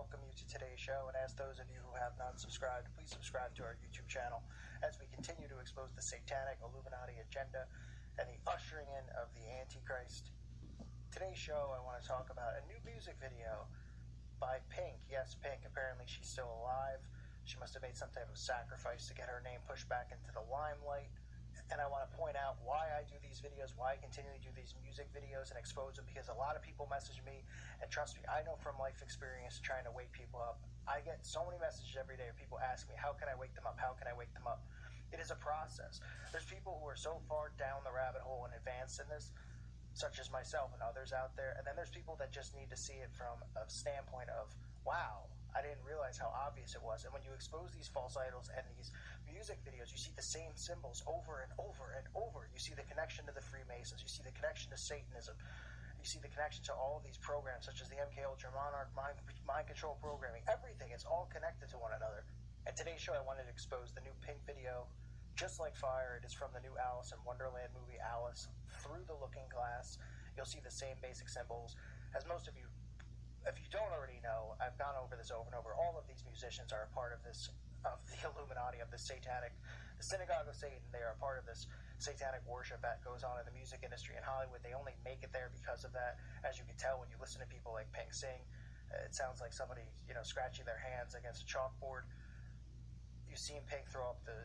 welcome you to today's show and ask those of you who have not subscribed, please subscribe to our YouTube channel as we continue to expose the satanic Illuminati agenda and the ushering in of the Antichrist. Today's show, I want to talk about a new music video by Pink. Yes, Pink. Apparently she's still alive. She must have made some type of sacrifice to get her name pushed back into the limelight. And I want to point out why I do these videos, why I continually do these music videos and expose them, because a lot of people message me, and trust me, I know from life experience trying to wake people up. I get so many messages every day of people asking me, how can I wake them up? How can I wake them up? It is a process. There's people who are so far down the rabbit hole and advanced in this, such as myself and others out there, and then there's people that just need to see it from a standpoint of, wow, I didn't realize how obvious it was. And when you expose these false idols and these music videos, you see the same symbols over and over and over. You see the connection to the Freemasons. You see the connection to Satanism. You see the connection to all of these programs, such as the MK Ultra Monarch, mind control programming. Everything is all connected to one another. And today's show, I wanted to expose the new Pink video, Just Like Fire. It is from the new Alice in Wonderland movie, Alice Through the Looking Glass. You'll see the same basic symbols. As most of you, if you don't already know, I've gone over this over and over. All of these musicians are a part of this, of the Illuminati, of the satanic, the synagogue of Satan. They are a part of this satanic worship that goes on in the music industry in Hollywood. They only make it there because of that. As you can tell when you listen to people like Pink sing, it sounds like somebody, scratching their hands against a chalkboard. You see Pink throw up the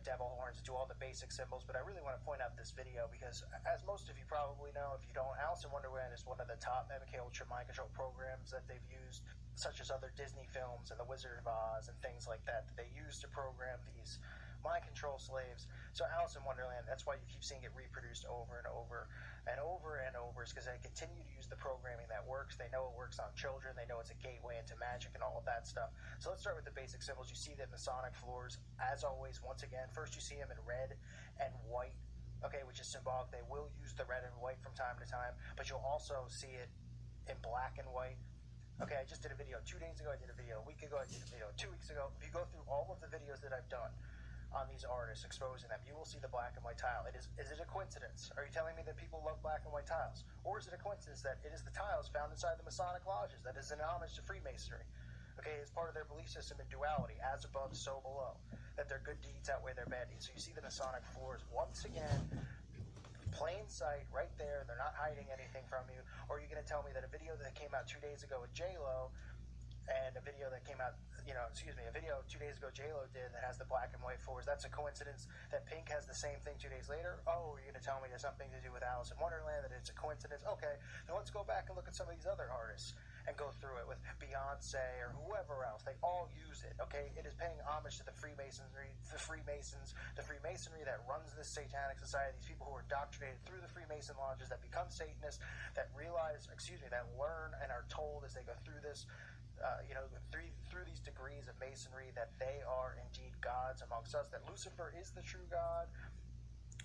devil horns and do all the basic symbols, but I really want to point out this video because, as most of you probably know, if you don't, Alice in Wonderland is one of the top MK Ultra mind control programs that they've used, such as other Disney films and The Wizard of Oz and things like that they use to program these mind control slaves. So Alice in Wonderland, that's why you keep seeing it reproduced over and over and over and over, is because they continue to use the programming that works. They know it works on children. They know it's a gateway into magic and all of that stuff. So let's start with the basic symbols. You see the Masonic floors, as always, once again. First you see them in red and white, okay, which is symbolic. They will use the red and white from time to time, but you'll also see it in black and white. Okay, I just did a video 2 days ago. I did a video a week ago. I did a video 2 weeks ago. If you go through all of the videos that I've done on these artists, exposing them, you will see the black and white tile. Is it a coincidence? Are you telling me that people love black and white tiles? Or is it a coincidence that it is the tiles found inside the Masonic lodges that is an homage to Freemasonry? Okay, it's part of their belief system in duality, as above, so below, that their good deeds outweigh their bad deeds. So you see the Masonic floors once again, plain sight, right there. They're not hiding anything from you. Or are you going to tell me that a video that came out 2 days ago with J-Lo and a video that came out, a video 2 days ago J-Lo did that has the black and white floors, that's a coincidence that Pink has the same thing 2 days later? Oh, you're going to tell me there's something to do with Alice in Wonderland, that it's a coincidence? Okay, then let's go back and look at some of these other artists and go through it with Beyonce or whoever else. They all use it, okay? It is paying homage to the Freemasonry, the Freemasons, the Freemasonry that runs this satanic society, these people who are indoctrinated through the Freemason lodges, that become Satanists, that that learn and are told as they go through this, through these degrees of masonry, that they are indeed gods amongst us, that Lucifer is the true God,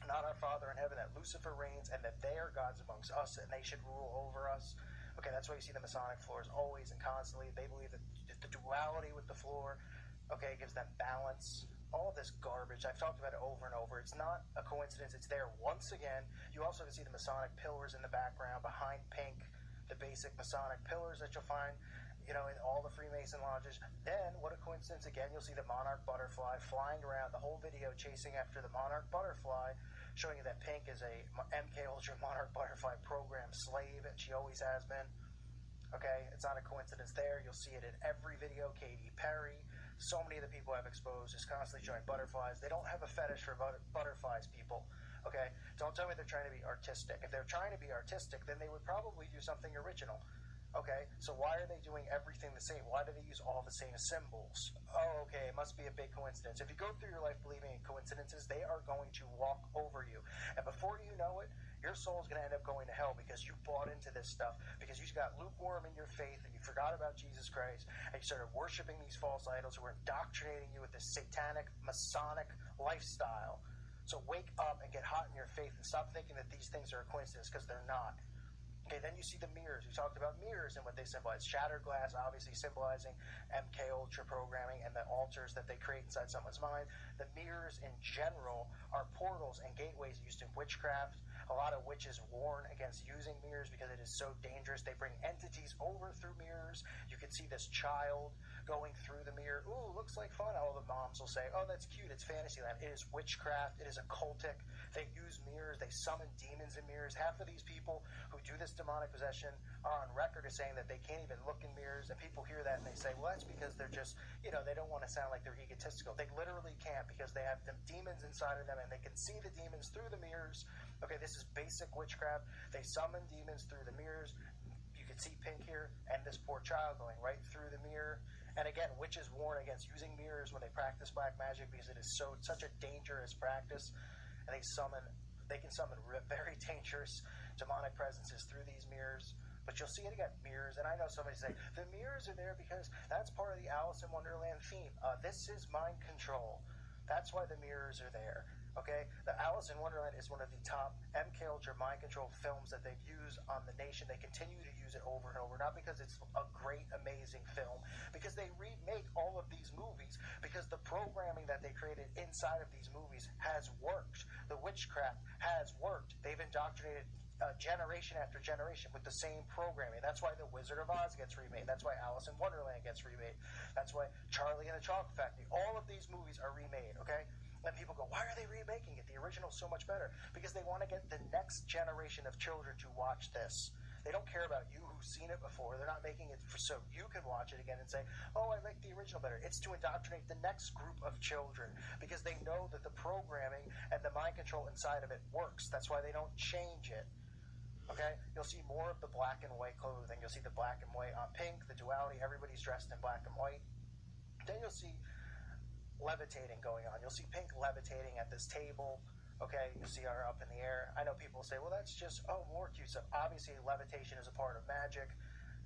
not our Father in heaven, that Lucifer reigns, and that they are gods amongst us, and they should rule over us. Okay, that's why you see the Masonic floors always and constantly. They believe that the duality with the floor, okay, gives them balance. All of this garbage, I've talked about it over and over. It's not a coincidence. It's there once again. You also can see the Masonic pillars in the background behind Pink, the basic Masonic pillars that you'll find, in all the Freemason lodges. Then, what a coincidence again, you'll see the Monarch Butterfly flying around the whole video, chasing after the Monarch Butterfly, showing you that Pink is a MK Ultra Monarch Butterfly program slave, and she always has been. Okay, it's not a coincidence there. You'll see it in every video. Katy Perry, so many of the people I've exposed is constantly showing butterflies. They don't have a fetish for butterflies, people. Okay, don't tell me they're trying to be artistic. If they're trying to be artistic, then they would probably do something original. Okay, so why are they doing everything the same? Why do they use all the same symbols? Oh, okay, it must be a big coincidence. If you go through your life believing in coincidences, they are going to walk over you. And before you know it, your soul is going to end up going to hell because you bought into this stuff, because you got lukewarm in your faith and you forgot about Jesus Christ, and you started worshiping these false idols who are indoctrinating you with this satanic, Masonic lifestyle. So wake up and get hot in your faith and stop thinking that these things are a coincidence, because they're not. Okay, then you see the mirrors. We talked about mirrors and what they symbolize. Shattered glass, obviously symbolizing MK Ultra programming and the altars that they create inside someone's mind. The mirrors in general are portals and gateways used in witchcraft. A lot of witches warn against using mirrors because it is so dangerous. They bring entities over through mirrors. You can see this child going through the mirror. Ooh, looks like fun. All the moms will say, oh, that's cute. It's Fantasyland. It is witchcraft. It is occultic. They use mirrors. They summon demons in mirrors. Half of these people who do this demonic possession are on record as saying that they can't even look in mirrors. And people hear that and they say, well, that's because they're just, they don't want to sound like they're egotistical. They literally can't because they have the demons inside of them and they can see the demons through the mirrors. Okay, this is basic witchcraft. They summon demons through the mirrors. You can see Pink here and this poor child going right through the mirror. And again, witches warn against using mirrors when they practice black magic because it is such a dangerous practice. And they can summon very dangerous demonic presences through these mirrors. But you'll see it again, mirrors. And I know somebody say, the mirrors are there because that's part of the Alice in Wonderland theme. This is mind control. That's why the mirrors are there. Okay, the Alice in Wonderland is one of the top MK Ultra mind control films that they've used on the nation. They continue to use it over and over, not because it's a great, amazing film, because they remake all of these movies, because the programming that they created inside of these movies has worked. The witchcraft has worked. They've indoctrinated generation after generation with the same programming. That's why The Wizard of Oz gets remade. That's why Alice in Wonderland gets remade. That's why Charlie and the Chocolate Factory. All of these movies are remade, okay? And people go, why are they remaking it? The original's so much better. Because they want to get the next generation of children to watch this. They don't care about you who's seen it before. They're not making it so you can watch it again and say, oh, I like the original better. It's to indoctrinate the next group of children because they know that the programming and the mind control inside of it works. That's why they don't change it. Okay? You'll see more of the black and white clothing. You'll see the black and white on Pink, the duality. Everybody's dressed in black and white. Then you'll see levitating going on. You'll see Pink levitating at this table. Okay, you see her up in the air. I know people say, well, that's just, more cute stuff. Obviously, levitation is a part of magic.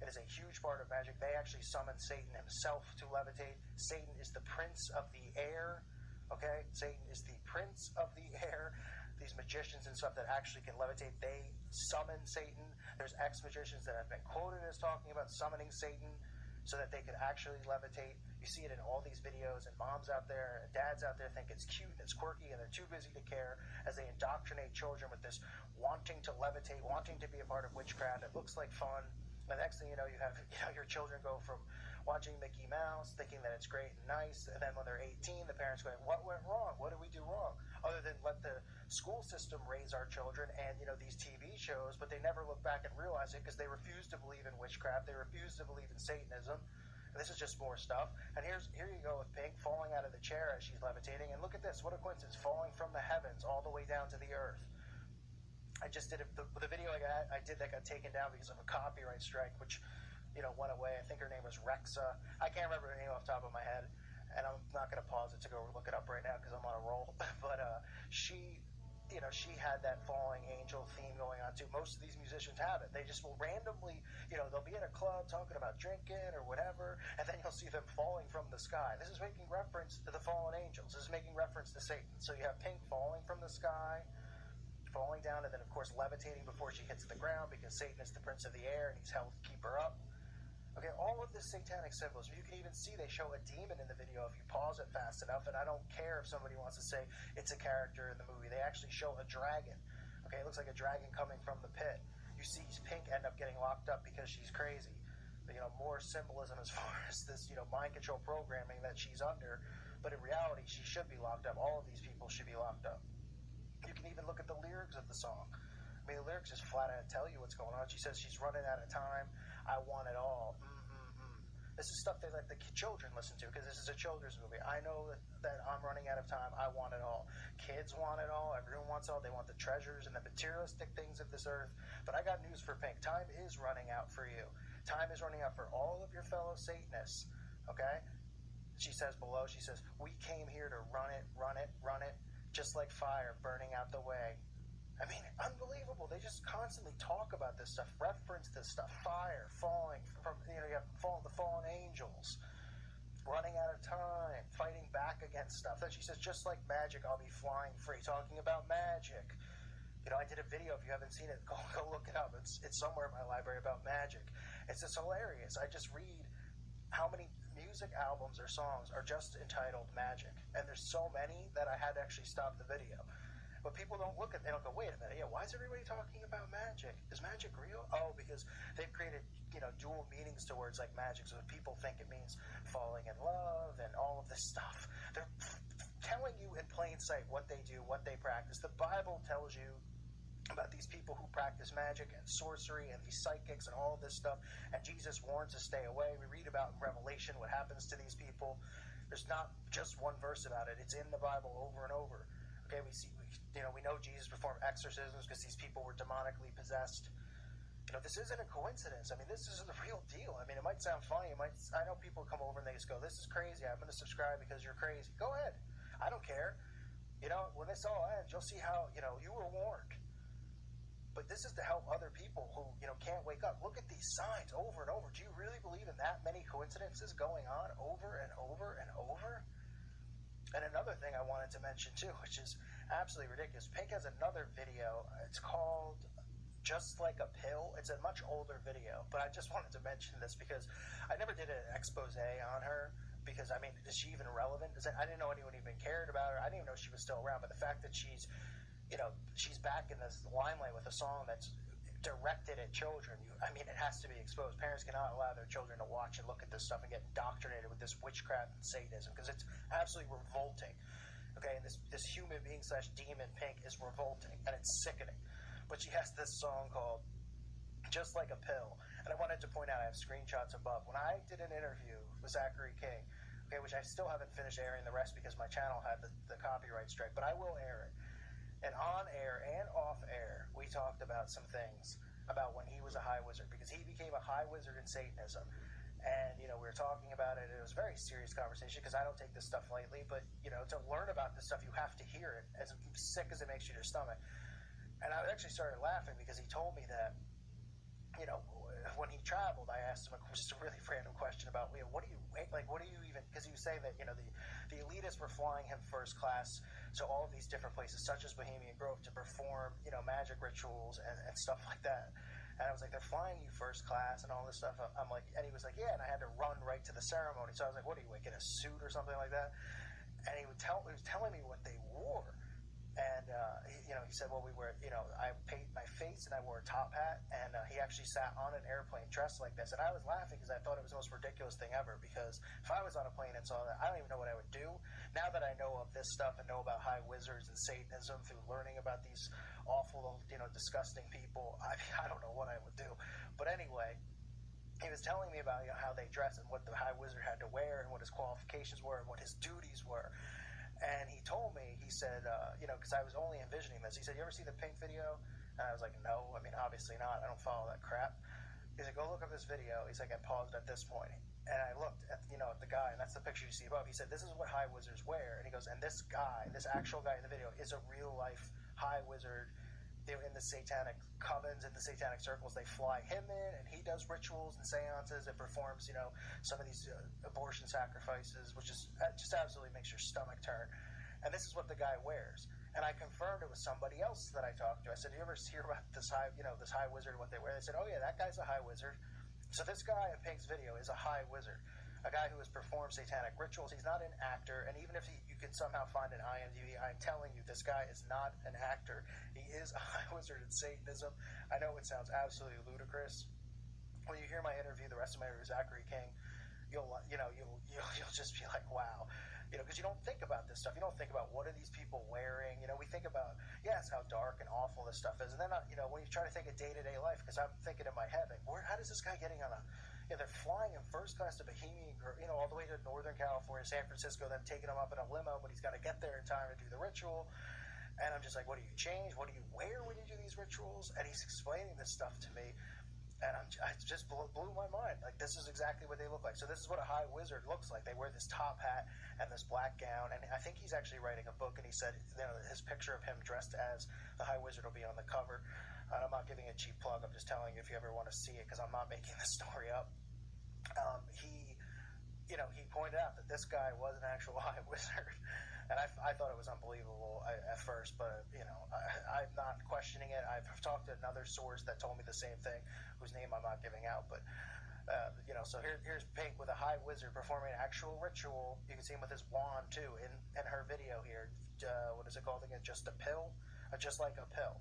It is a huge part of magic. They actually summon Satan himself to levitate. Satan is the prince of the air. Okay, Satan is the prince of the air. These magicians and stuff that actually can levitate, they summon Satan. There's ex-magicians that have been quoted as talking about summoning Satan so that they could actually levitate. You see it in all these videos, and moms out there and dads out there think it's cute and it's quirky, and they're too busy to care as they indoctrinate children with this wanting to levitate, wanting to be a part of witchcraft. It looks like fun. The next thing you know, you have your children go from watching Mickey Mouse, thinking that it's great and nice, and then when they're 18, the parents going, what went wrong? What did we do wrong? Other than let the school system raise our children and, these TV shows, but they never look back and realize it because they refuse to believe in witchcraft. They refuse to believe in Satanism. And this is just more stuff. And here you go with Pink falling out of the chair as she's levitating. And look at this. What a coincidence. Falling from the heavens all the way down to the earth. I just did the video I did that got taken down because of a copyright strike, which, went away. I think her name was Rexa. I can't remember her name off the top of my head. And I'm not going to pause it to go look it up right now because I'm on a roll. But she had that falling angel theme going on too. Most of these musicians have it. They just will randomly, they'll be in a club talking about drinking or whatever, and then you'll see them falling from the sky. This is making reference to the fallen angels. This is making reference to Satan. So you have Pink falling from the sky, falling down, and then of course levitating before she hits the ground because Satan is the prince of the air and he's held to keep her up. Okay, all of this satanic symbolism, you can even see they show a demon in the video if you pause it fast enough, and I don't care if somebody wants to say it's a character in the movie. They actually show a dragon. Okay, it looks like a dragon coming from the pit. You see Pink end up getting locked up because she's crazy. But, more symbolism as far as this, mind control programming that she's under. But in reality, she should be locked up. All of these people should be locked up. You can even look at the lyrics of the song. I mean, the lyrics just flat out tell you what's going on. She says she's running out of time. I want it all. This is stuff they let the children listen to because this is a children's movie. I know that I'm running out of time. I want it all. Kids want it all. Everyone wants it all. They want the treasures and the materialistic things of this earth. But I got news for Pink. Time is running out for you. Time is running out for all of your fellow Satanists. Okay? She says below, we came here to run it, just like fire burning out the way. I mean, unbelievable. They just constantly talk about this stuff, reference this stuff. Fire, falling from, you have the fallen angels, running out of time, fighting back against stuff. Then she says, just like magic, I'll be flying free, talking about magic. I did a video. If you haven't seen it, go look it up. It's somewhere in my library about magic. It's just hilarious. I just read how many music albums or songs are just entitled Magic. And there's so many that I had to actually stop the video. But people don't look at, they don't go, wait a minute, yeah, why is everybody talking about magic? Is magic real? Oh, because they've created, dual meanings to words like magic, so people think it means falling in love and all of this stuff. They're telling you in plain sight what they do, what they practice. The Bible tells you about these people who practice magic and sorcery and these psychics and all of this stuff, and Jesus warns us to stay away. We read about in Revelation what happens to these people. There's not just one verse about it. It's in the Bible over and over. Okay, we know Jesus performed exorcisms because these people were demonically possessed. This isn't a coincidence. I mean, this is the real deal. I mean, it might sound funny. I know people come over and they just go, this is crazy. I'm going to subscribe because you're crazy. Go ahead. I don't care. When this all ends, you'll see how, you were warned. But this is to help other people who, can't wake up. Look at these signs over and over. Do you really believe in that many coincidences going on over and over and over? And another thing I wanted to mention too, which is absolutely ridiculous. Pink has another video. It's called Just Like a Pill. It's a much older video, but I just wanted to mention this because I never did an expose on her because, I mean, is she even relevant? I didn't know anyone even cared about her. I didn't even know she was still around, but the fact that she's back in this limelight with a song that's directed at children, it has to be exposed. Parents cannot allow their children to watch and look at this stuff and get indoctrinated with this witchcraft and Satanism because it's absolutely revolting. Okay, and this human being / demon Pink is revolting and it's sickening. But she has this song called Just Like a Pill. And I wanted to point out, I have screenshots above. When I did an interview with Zachary King, okay, which I still haven't finished airing the rest because my channel had the copyright strike, but I will air it. And on air and off air, we talked about some things about when he was a high wizard, because he became a high wizard in Satanism. And, we were talking about it. It was a very serious conversation because I don't take this stuff lightly, but, to learn about this stuff, you have to hear it, as sick as it makes you to your stomach. And I actually started laughing because he told me that, when he traveled, I asked him just a really random question about, what do you even, because he was saying that, the elitists were flying him first class to all of these different places, such as Bohemian Grove, to perform, magic rituals and stuff like that. And I was like, they're flying you first class and all this stuff. I'm like, and he was like, yeah, and I had to run right to the ceremony. So I was like, what are you, like in a suit or something like that? And he was telling me what they wore. And, he said, well, we were, I painted my face and I wore a top hat. And he actually sat on an airplane dressed like this. And I was laughing because I thought it was the most ridiculous thing ever. Because if I was on a plane and saw that, I don't even know what I would do. Now that I know of this stuff and know about high wizards and Satanism through learning about these awful, disgusting people, I don't know what I would do. But anyway, he was telling me about how they dress and what the high wizard had to wear and what his qualifications were and what his duties were. And he told me, he said, because I was only envisioning this. He said, you ever see the Pink video? And I was like, no, obviously not. I don't follow that crap. He's like, go look up this video. He's like, I paused at this point. And I looked at, at the guy, and that's the picture you see above. He said, this is what high wizards wear. And he goes, and this guy, this actual guy in the video, is a real-life high wizard. They're in the satanic covens, in the satanic circles. They fly him in, and he does rituals and seances and performs, some of these abortion sacrifices, which is just absolutely makes your stomach turn. And this is what the guy wears. And I confirmed it with somebody else that I talked to. I said, do you ever hear about this high wizard and what they wear? They said, oh yeah, that guy's a high wizard. So this guy in Pink's video is a high wizard, a guy who has performed satanic rituals. He's not an actor, and even if you can somehow find an IMDb, I'm telling you, this guy is not an actor. He is a high wizard in Satanism. I know it sounds absolutely ludicrous. When you hear my interview, the rest of my interview with Zachary King, you'll just be like, wow. Because you don't think about this stuff. You don't think about what are these people wearing. We think about, yes, how dark and awful this stuff is. And then, when you try to think of day-to-day life, because I'm thinking in my head, like, how does this guy getting on a, they're flying in first class to Bohemian Grove, all the way to Northern California, San Francisco, then taking him up in a limo, but he's got to get there in time to do the ritual. And I'm just like, what do you change? What do you wear when you do these rituals? And he's explaining this stuff to me. And I just blew my mind. Like, this is exactly what they look like. So this is what a high wizard looks like. They wear this top hat and this black gown. And I think he's actually writing a book. And he said, his picture of him dressed as the high wizard will be on the cover. And I'm not giving a cheap plug. I'm just telling you if you ever want to see it, because I'm not making this story up. He pointed out that this guy was an actual high wizard. And I thought it was unbelievable at first, but, I'm not questioning it. I've talked to another source that told me the same thing, whose name I'm not giving out. But, so here's Pink with a high wizard performing an actual ritual. You can see him with his wand, too, in her video here. What is it called again? Just a Pill? just like a pill.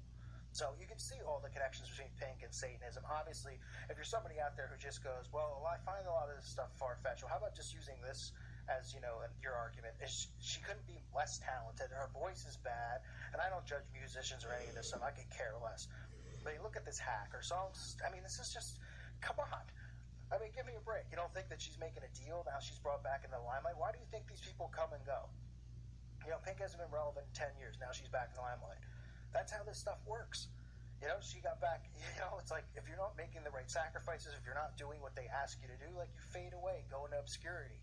So you can see all the connections between Pink and Satanism. Obviously, if you're somebody out there who just goes, well, I find a lot of this stuff far-fetched. Well, how about just using this as, your argument? She couldn't be less talented. Her voice is bad, and I don't judge musicians or any of this stuff. I could care less. But you look at this hack. Her songs, this is just, come on. Give me a break. You don't think that she's making a deal now she's brought back in the limelight? Why do you think these people come and go? Pink hasn't been relevant in 10 years. Now she's back in the limelight. That's how this stuff works. She got back, it's like if you're not making the right sacrifices, if you're not doing what they ask you to do, like you fade away, go into obscurity.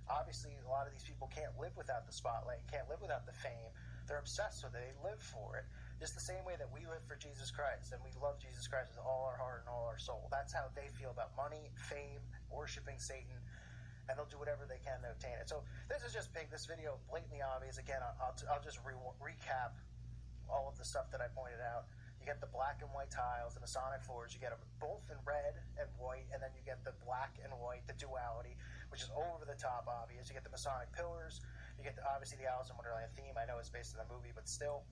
Obviously, a lot of these people can't live without the spotlight, can't live without the fame. They're obsessed with it. They live for it. Just the same way that we live for Jesus Christ and we love Jesus Christ with all our heart and all our soul. That's how they feel about money, fame, worshiping Satan, and they'll do whatever they can to obtain it. So this is just Pink. This video, blatantly obvious. Again, I'll just recap all of the stuff that I pointed out. You get the black and white tiles, the Masonic floors. You get them both in red and white, and then you get the black and white, the duality, which is over the top obvious. You get the Masonic pillars. You get obviously the Alice in Wonderland theme. I know it's based on the movie, but still,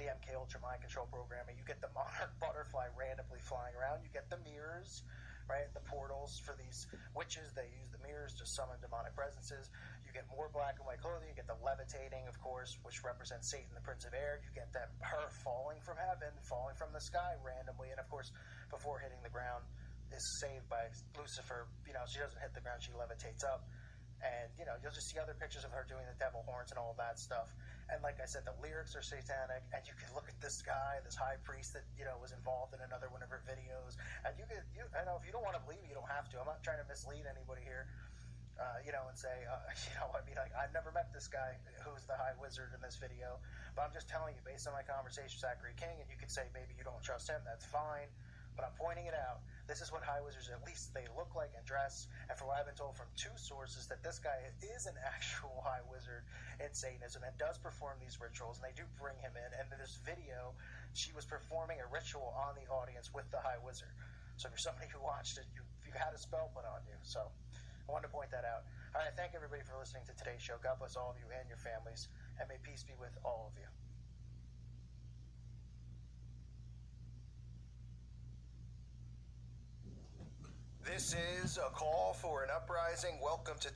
the MK Ultra mind control programming. You get the monarch butterfly randomly flying around. You get the mirrors, right? The portals for these witches. They use the mirrors to summon demonic presences. You get more black and white clothing. You get the levitating, of course, which represents Satan, the Prince of Air. You get her falling from heaven, falling from the sky randomly, and of course, before hitting the ground, is saved by Lucifer. She doesn't hit the ground; she levitates up. And, you'll just see other pictures of her doing the devil horns and all of that stuff. And like I said, the lyrics are satanic. And you can look at this guy, this high priest that, was involved in another one of her videos. And I know if you don't want to believe it, you don't have to. I'm not trying to mislead anybody here, and say, I've never met this guy who's the high wizard in this video. But I'm just telling you, based on my conversation with Zachary King, and you could say maybe you don't trust him, that's fine. But I'm pointing it out. This is what high wizards, at least they look like and dress. And from what I've been told from two sources, that this guy is an actual high wizard in Satanism and does perform these rituals. And they do bring him in. And in this video, she was performing a ritual on the audience with the high wizard. So if you're somebody who watched it, you had a spell put on you. So I wanted to point that out. All right, thank everybody for listening to today's show. God bless all of you and your families. And may peace be with all of you. This is a call for an uprising. Welcome to